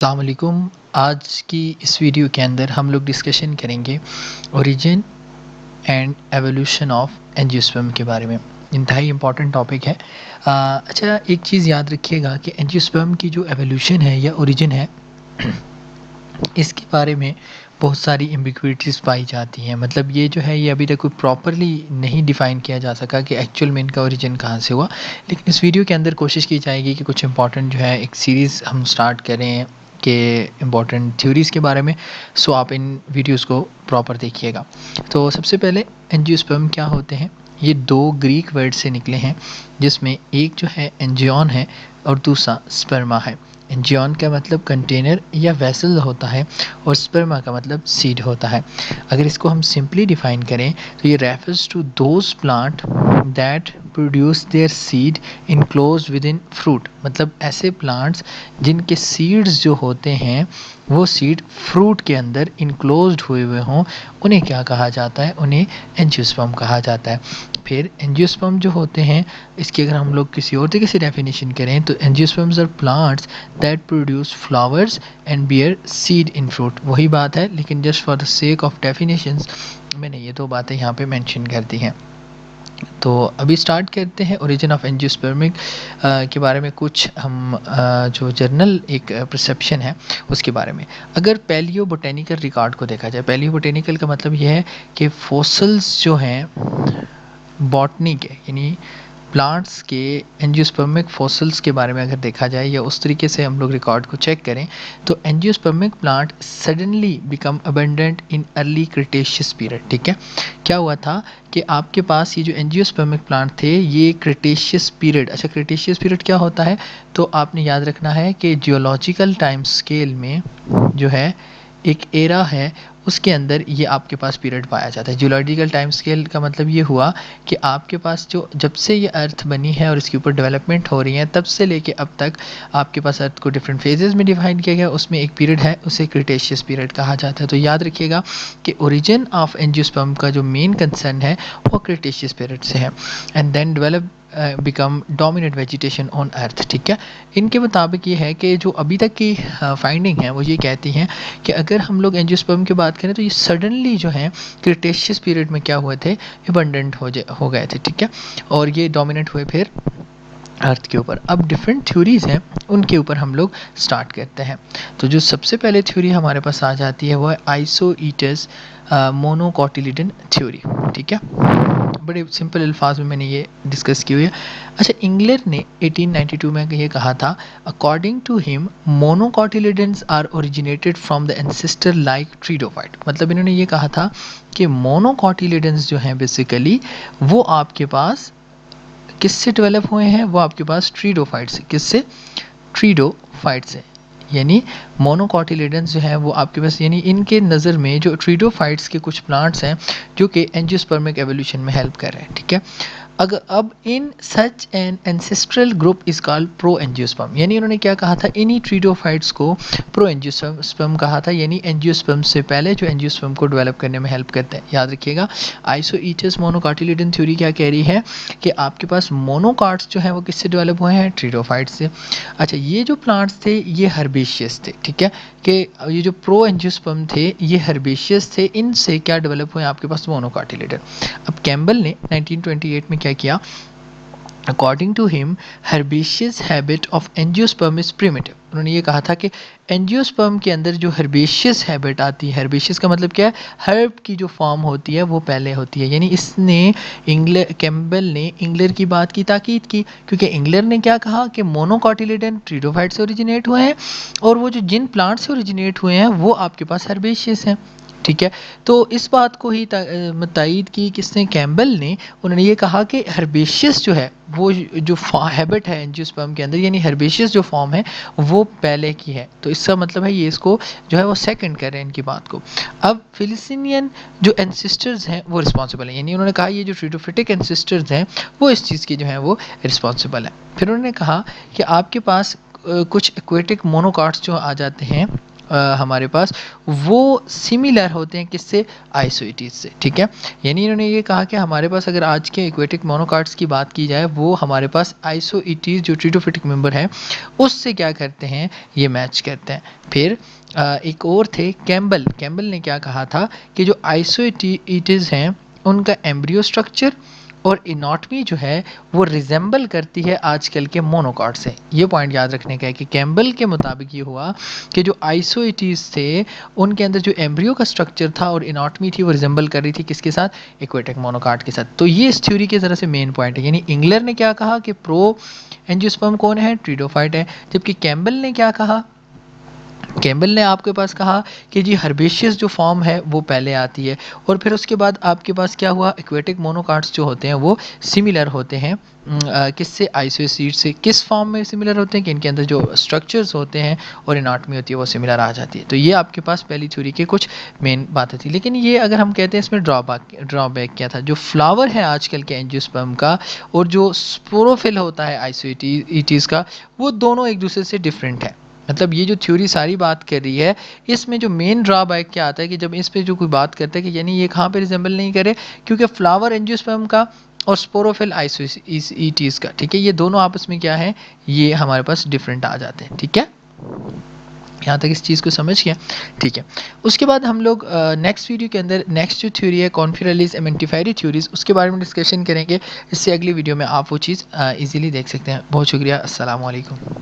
अस्सलाम वालेकुम। आज की इस वीडियो के अंदर हम लोग डिस्कशन करेंगे origin and evolution of angiosperm के बारे में। इंतहाई इम्पॉर्टेंट टॉपिक है। अच्छा, एक चीज़ याद रखिएगा कि एंजियोस्पर्म की जो एवोल्यूशन है या ओरिजिन है इसके बारे में बहुत सारी एम्बिग्विटीज़ पाई जाती हैं। मतलब ये जो है ये अभी तक कोई प्रॉपरली नहीं डिफ़ाइन किया जा सका कि एक्चुअल में इनका ओरिजिन कहाँ से हुआ। लेकिन इस वीडियो के अंदर कोशिश की जाएगी कि कुछ इंपॉर्टेंट जो है एक सीरीज़ हम स्टार्ट करें कि इम्पॉर्टेंट थ्योरीज़ के बारे में। सो आप इन वीडियोज़ को प्रॉपर देखिएगा। तो सबसे पहले एंजियोस्पर्म क्या होते हैं। ये दो ग्रीक वर्ड से निकले हैं जिसमें एक जो है एंजियन है और दूसरा स्पर्मा है। एंजियन का मतलब कंटेनर या वेसल होता है और स्पर्मा का मतलब सीड होता है। अगर इसको हम सिंपली डिफाइन करें तो ये refers to those plant that produce their seed enclose within fruit. मतलब ऐसे प्लांट्स जिनके सीड्स जो होते हैं वो सीड फ्रूट के अंदर इनक्लोज्ड हुए हुए हों, उन्हें क्या कहा जाता है, उन्हें एंजियोस्पर्म कहा जाता है। फिर एंजियोस्पर्म जो होते हैं इसकी अगर हम लोग किसी और तरीके से डेफिनेशन करें तो angiosperms are plants that produce flowers and bear seed in fruit. वही बात है, लेकिन just for the sake of definitions मैंने ये दो बातें यहाँ पे मेंशन कर दी हैं। तो अभी स्टार्ट करते हैं ओरिजिन ऑफ एंजियोस्पर्मिक के बारे में। कुछ हम जो जर्नल एक परसेप्शन है उसके बारे में। अगर पैलियो बोटेनिकल रिकॉर्ड को देखा जाए, पैलियो बोटेनिकल का मतलब यह है कि फॉसिल्स जो हैं बॉटनी के यानी प्लांट्स के एंजियोस्पर्मिक फॉसिल्स के बारे में अगर देखा जाए या उस तरीके से हम लोग रिकॉर्ड को चेक करें तो angiospermic plant suddenly become abundant in early Cretaceous period. ठीक है, क्या हुआ था कि आपके पास ये जो एंजियोस्पर्मिक प्लांट थे ये क्रिटेशियस पीरियड। अच्छा, क्रिटेशियस पीरियड क्या होता है तो आपने याद रखना है कि जियोलॉजिकल टाइम स्केल में जो है एक एरा है उसके अंदर ये आपके पास पीरियड पाया जाता है। जियोलॉजिकल टाइम स्केल का मतलब ये हुआ कि आपके पास जो जब से ये अर्थ बनी है और इसके ऊपर डेवलपमेंट हो रही है तब से लेके अब तक आपके पास अर्थ को डिफरेंट फेजेस में डिवाइड किया गया, उसमें एक पीरियड है उसे क्रिटेशियस पीरियड कहा जाता है। तो याद रखिएगा कि ओरिजिन ऑफ एंजियोस्पर्म का जो मेन कंसर्न है वो क्रिटेशियस पीरियड से है and then develop become dominate vegetation on earth. ठीक है, इनके मुताबिक ये है कि जो अभी तक की फाइंडिंग है वो ये कहती हैं कि अगर हम लोग एंजियोस्पर्म की बात करें तो ये सडनली जो है क्रिटेशियस पीरियड में क्या हुए थे, अबंडेंट हो गए थे। ठीक है, और ये डोमिनेट हुए फिर अर्थ के ऊपर। अब डिफरेंट थ्योरीज हैं उनके ऊपर हम लोग स्टार्ट करते हैं। तो जो सबसे पहले थ्योरी हमारे पास आ जाती है वो है आइसोईटस मोनोकोटिलिडन थ्योरी। ठीक है, बड़े सिंपल अल्फाज में मैंने ये डिस्कस की हुई है। अच्छा, इंग्लर ने 1892 में ये कहा था, according to him monocotyledons are originated from the ancestor like pteridophyte. मतलब इन्होंने ये कहा था कि मोनोकोटिलिडन्स जो हैं बेसिकली वो आपके पास किससे डेवलप हुए हैं, वो आपके पास ट्रीडोफाइट से। किससे? ट्रीडोफाइट से। यानी मोनोकोटिलिडन्स जो है वो आपके पास, यानी इनके नज़र में जो ट्रीडोफाइट्स के कुछ प्लांट्स हैं जो कि एंजियोस्पर्मिक एवोल्यूशन में हेल्प कर रहे हैं। ठीक है, अगर अब in such an ancestral group is called pro angiosperm. यानी उन्होंने क्या कहा था, इन्हीं ट्रीडोफाइट्स को प्रो एंजियोस्पर्म कहा था, यानी एंजियोस्पर्म से पहले जो एंजियोस्पर्म को डेवलप करने में हेल्प करते हैं। याद रखिएगा, आइसोईटस मोनोकोटिलिडन थ्योरी क्या कह रही है कि आपके पास मोनोकाट्स जो है वो किससे डेवलप हुए हैं, ट्रीडोफाइट से। अच्छा, ये जो प्लांट्स थे ये हर्बेशियस थे। ठीक है, कि ये जो प्रो एंजियोस्पर्म थे ये हर्बेशियस थे, इनसे क्या डेवलप हुए आपके पास, मोनोकोटिलिडन। अब कैम्बल ने 1928 में क्या किया, according to him herbaceous habit of angiosperm is primitive. उन्होंने ये कहा था कि एंजियोस्पर्म के अंदर जो हर्बेशियस हैबिट आती है, हर्बेशियस का मतलब क्या है, हर्ब की जो फॉर्म होती है वो पहले होती है। यानी इसने कैम्बल ने इंग्लर की बात की ताकीद की, क्योंकि इंग्लर ने क्या कहा कि मोनोकोटिलिडन ट्रीडोफाइट से ओरिजिनेट हुए हैं और वो जो जिन प्लांट से ओरिजिनेट हुए हैं वो आपके पास हर्बेशियस हैं। ठीक है, तो इस बात को ही तायीद की किसने, कैम्बल ने। उन्होंने ये कहा कि हर्बेशियस जो है वो जो हैबिट है एंजियोस्पर्म के अंदर, यानी हर्बेशियस जो फॉर्म है वो पहले की है। तो इसका मतलब है ये इसको जो है वो सेकंड कर रहे हैं इनकी बात को। अब फिलिसिनियन जो एंसिस्टर्स हैं वो रिस्पॉन्सिबल हैं, यानी उन्होंने कहा ये जो ट्रीडोफिटिक एंसिस्टर्स हैं वो इस चीज़ के जो है वो रिस्पॉन्सिबल हैं। फिर उन्होंने कहा कि आपके पास कुछ एक्वेटिक मोनोकाट्स जो आ जाते हैं हमारे पास वो सिमिलर होते हैं किससे, आइसोइटीज से, ठीक है। यानी इन्होंने ये कहा कि हमारे पास अगर आज के एक्वेटिक मोनोकाट्स की बात की जाए वो हमारे पास आइसोइटीज जो ट्रिटोफिटिक मेंबर है उससे क्या करते हैं, ये मैच करते हैं। फिर एक और थे कैम्बल, कैम्बल ने क्या कहा था कि जो आइसोइटीज हैं उनका एम्ब्रियो स्ट्रक्चर और इनॉटमी जो है वो रिजेंबल करती है आजकल के मोनोकॉट से। ये पॉइंट याद रखने का है कि कैम्बल के मुताबिक ये हुआ कि जो आइसोइटीज थे उनके अंदर जो एम्ब्रियो का स्ट्रक्चर था और इनॉटमी थी वो रिजेंबल कर रही थी किसके साथ, एक्वेटिक मोनोकॉट के साथ। तो ये इस थ्योरी की तरह से मेन पॉइंट है। यानी इंगलर ने क्या कहा कि प्रो एंजियोस्पर्म कौन है, ट्रिडोफाइट है, जबकि कैम्बल ने क्या कहा, कैम्बल ने आपके पास कहा कि जी हर्बेशियस जो फॉर्म है वो पहले आती है और फिर उसके बाद आपके पास क्या हुआ, एक्वेटिक मोनोकाट्स जो होते हैं वो सिमिलर होते हैं किससे, आइसोसीड से। किस फॉर्म में सिमिलर होते हैं कि इनके अंदर जो स्ट्रक्चर्स होते हैं और एनाटॉमी होती है वो सिमिलर आ जाती है। तो ये आपके पास पहली थ्योरी की कुछ मेन बातें थी। लेकिन ये अगर हम कहते हैं इसमें ड्रॉबैक क्या था, जो फ्लावर है आजकल के एंजियोस्पर्म का और जो स्पोरोफिल होता है आइसोइटीज का, वो दोनों एक दूसरे से डिफरेंट है। मतलब ये जो थ्योरी सारी बात कर रही है इसमें जो मेन ड्रॉबैक क्या आता है कि जब इस पे जो कोई बात करता है कि यानी ये कहाँ पे रिजेंबल नहीं करे, क्योंकि फ्लावर एंजियोस्पर्म का और स्पोरोफिल आइसोइटीज का, ठीक है, ये दोनों आपस में क्या है, ये हमारे पास डिफरेंट आ जाते हैं, ठीक है। यहाँ तक इस चीज़ को समझ गया, ठीक है। उसके बाद हम लोग नेक्स्ट वीडियो के अंदर नेक्स्ट जो थ्योरी है कॉन्फिरलीज एमेंटिफायरी थ्योरीज उसके बारे में डिस्कशन करेंगे। इससे अगली वीडियो में आप वो चीज़ इजीली देख सकते हैं। बहुत शुक्रिया, अस्सलाम वालेकुम।